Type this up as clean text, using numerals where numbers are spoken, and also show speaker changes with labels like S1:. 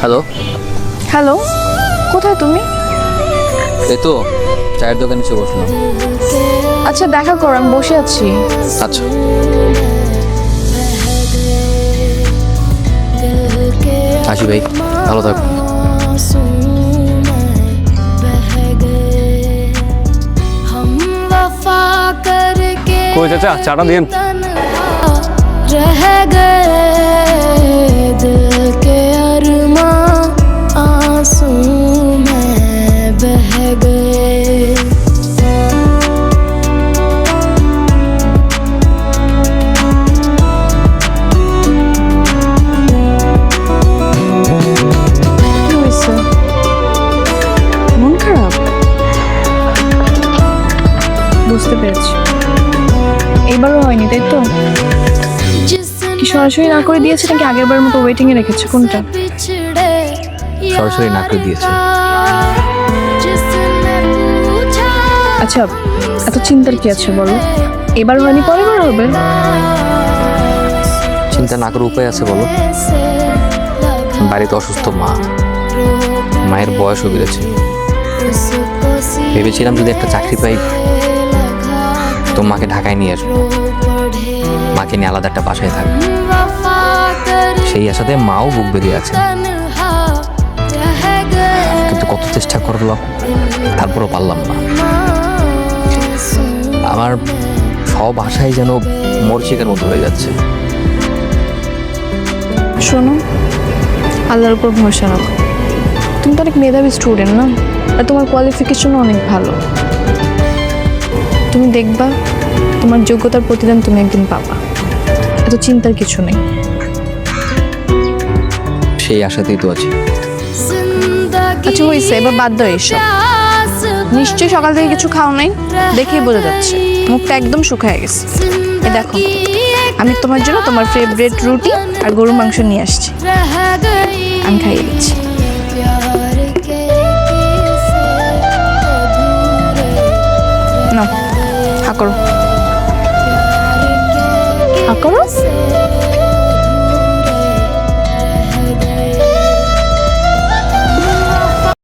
S1: Hello.
S2: Hello, কোথায় তুমি?
S1: এই তো চায়ের দোকানে নিচে বসলাম।
S2: আচ্ছা দেখা করো, আমি বসে আছি।
S1: আচ্ছা। আসি ভাই, ভালো থাকো।
S3: কই চাচা, চাটা দিন।
S4: रह गए दिल के अरमां आंसू में बह गए।
S2: কি হয়েছে? মন খারাপ? বুঝতে পেরেছি, এবারও হয়নি তাই তো? কি সরাসরি না করে দিয়েছে নাকি আগের বার মতো ওয়েটিং এ রেখেছে, কোনটা?
S1: সরাসরি না করে দিয়েছে।
S2: আচ্ছা, এত চিন্তার কি আছে বলো? এবার হয়নি, পরের বার হবে।
S1: চিন্তা না করার উপায় আছে বলো? বাড়িতে অসুস্থ মা, মায়ের বয়সও বেড়েছে। ভেবেছিলাম যদি একটা চাকরি পাই তো মাকে ঢাকায় নিয়ে আসবো, মাকে নিয়ে আলাদা একটা বাসায় থাকবো। সেই আশাতে মাও বুক বেরিয়ে আছে, কিন্তু কত চেষ্টা করলাম তারপরও পারলাম না। আমার সব আশাই যেন মরচিকার মতো হয়ে যাচ্ছে।
S2: শোনো, আল্লাহর উপর ভরসা রাখো। তুমি তো অনেক মেধাবী স্টুডেন্ট না, আর তোমার কোয়ালিফিকেশনও অনেক ভালো। তুমি দেখবা তোমার যোগ্যতার প্রতিদান তুমি একদিন পাবা, এত চিন্তার কিছু নেই।
S1: সেই আশাতেই তো আছি।
S2: আচ্ছা হয়েছে, এবার বাদ দাও এইসব। নিশ্চয়ই সকাল থেকে কিছু খাও নাই, দেখেই বোঝা যাচ্ছে। মুখটা একদম শুকায় গেছে। এই দেখো, আমি তোমার জন্য তোমার ফেভারিট রুটি আর গরুর মাংস নিয়ে আসছি, আমি খাইয়ে দিচ্ছি। না, হা করো, হা করো।